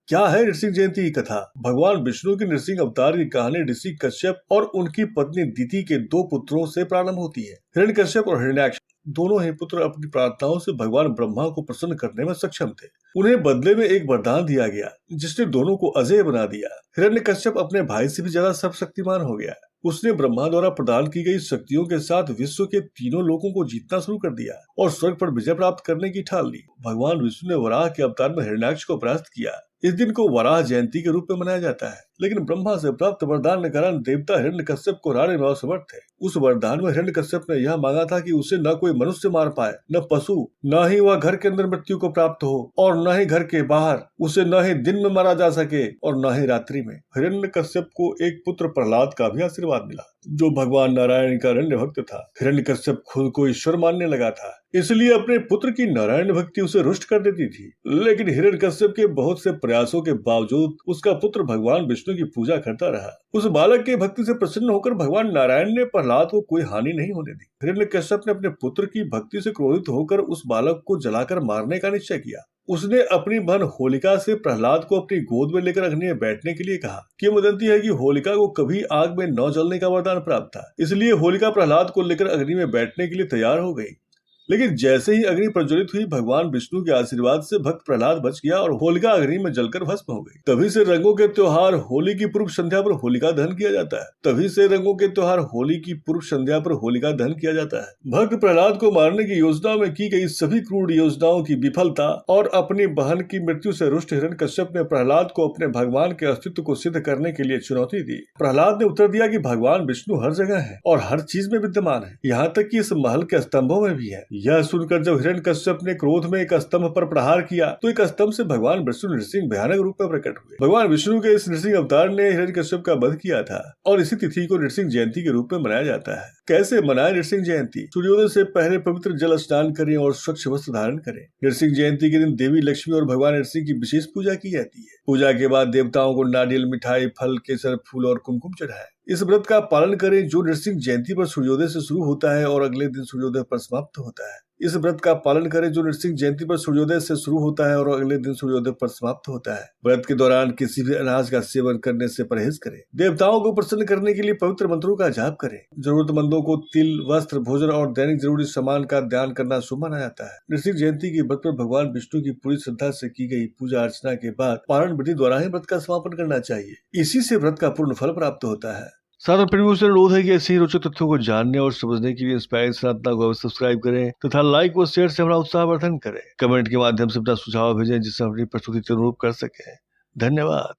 क्या है नृसिंह जयंती की कथा? भगवान विष्णु की नृसिंह अवतार की कहानी ऋषि कश्यप और उनकी पत्नी दिति के दो पुत्रों से प्रारंभ होती है। हिरण्यकश्यप और हिरण्याक्ष दोनों ही पुत्र अपनी प्रार्थनाओं से भगवान ब्रह्मा को प्रसन्न करने में सक्षम थे। उन्हें बदले में एक वरदान दिया गया जिसने दोनों को अजेय बना दिया। हिरण्यकश्यप अपने भाई से भी ज्यादा सर्वशक्तिमान हो गया। उसने ब्रह्मा द्वारा प्रदान की गई शक्तियों के साथ विश्व के तीनों लोगों को जीतना शुरू कर दिया और स्वर्ग पर विजय प्राप्त करने की ठान ली। भगवान विष्णु ने वराह के अवतार में हिरण्याक्ष को परास्त किया। इस दिन को वराह जयंती के रूप में मनाया जाता है, लेकिन ब्रह्मा से प्राप्त वरदान के कारण देवता हिरण्यकश्यप को हराने में असमर्थ थे। उस वरदान में हिरण्यकश्यप ने यह मांगा था कि उसे न कोई मनुष्य मार पाए, न पशु, न ही वह घर के अंदर मृत्यु को प्राप्त हो और न ही घर के बाहर। उसे न ही दिन में मारा जा सके और न ही रात्रि में। हिरण्यकश्यप को एक पुत्र प्रहलाद का भी आशीर्वाद मिला, जो भगवान नारायण का अरण्य भक्त था। हिरण्यकश्यप खुद को ईश्वर मानने लगा था, इसलिए अपने पुत्र की नारायण भक्ति उसे रुष्ट कर देती थी। लेकिन हिरण्यकश्यप के बहुत से प्रयासों के बावजूद उसका पुत्र भगवान विष्णु की पूजा करता रहा। उस बालक की भक्ति से प्रसन्न होकर भगवान नारायण ने प्रहलाद को कोई हानि नहीं होने दी। हिरण्यकश्यप ने अपने पुत्र की भक्ति से क्रोधित होकर उस बालक को जलाकर मारने का निश्चय किया। उसने अपनी बहन होलिका से प्रहलाद को अपनी गोद में लेकर अग्नि में बैठने के लिए कहा। किंवदंती है कि होलिका को कभी आग में न जलने का वरदान प्राप्त था, इसलिए होलिका प्रहलाद को लेकर अग्नि में बैठने के लिए तैयार हो गई। लेकिन जैसे ही अग्नि प्रज्वलित हुई, भगवान विष्णु के आशीर्वाद से भक्त प्रहलाद बच गया और होलिका अग्नि में जलकर भस्म हो गई। तभी से रंगों के त्योहार होली की पूर्व संध्या पर होलिका दहन किया जाता है। भक्त प्रहलाद को मारने की योजना में की गई सभी क्रूर योजनाओं की विफलता और अपनी बहन की मृत्यु से रुष्ट हिरण्यकश्यप ने प्रहलाद को अपने भगवान के अस्तित्व को सिद्ध करने के लिए चुनौती दी। प्रहलाद ने उत्तर दिया कि भगवान विष्णु हर जगह है और हर चीज में विद्यमान है, यहाँ तक कि इस महल के स्तंभों में भी है। यह सुनकर जब हिरण्यकश्यप ने क्रोध में एक स्तंभ पर प्रहार किया तो एक स्तंभ से भगवान विष्णु नृसिंह भयानक रूप में प्रकट हुए। भगवान विष्णु के इस नृसिंह अवतार ने हिरण्यकश्यप का वध किया था और इसी तिथि को नृसिंह जयंती के रूप में मनाया जाता है। कैसे मनाएं नृसिंह जयंती? सूर्योदय से पहले पवित्र जल स्नान करें और स्वच्छ वस्त्र धारण करें। नृसिंह जयंती के दिन देवी लक्ष्मी और भगवान नृसिंह की विशेष पूजा की जाती है। पूजा के बाद देवताओं को नारियल, मिठाई, फल, केसर, फूल और कुमकुम चढ़ाएं। इस व्रत का पालन करें जो नृसिंह जयंती पर सूर्योदय से शुरू होता है और अगले दिन सूर्योदय पर समाप्त होता है। इस व्रत का पालन करें जो नृसिंह जयंती पर सूर्योदय से शुरू होता है और अगले दिन सूर्योदय पर समाप्त होता है। व्रत के दौरान किसी भी अनाज का सेवन करने से परहेज करें। देवताओं को प्रसन्न करने के लिए पवित्र मंत्रों का जाप करें। जरूरतमंदों को तिल, वस्त्र, भोजन और दैनिक जरूरी सामान का दान करना शुभ माना जाता है। नृसिंह जयंती के व्रत पर भगवान विष्णु की पूरी श्रद्धा से की गई पूजा अर्चना के बाद पारण विधि द्वारा ही व्रत का समापन करना चाहिए। इसी से व्रत का पूर्ण फल प्राप्त होता है। सारा प्रेमियों से अनुरोध है कि ऐसे ही रोचक तथ्यों को जानने और समझने के लिए इंस्पायर सनातना को सब्सक्राइब करें तथा लाइक व शेयर से हमारा उत्साहवर्धन करें। कमेंट के माध्यम से अपना सुझाव भेजें जिससे हम अपनी प्रस्तुति के अनुरूप कर सकें। धन्यवाद।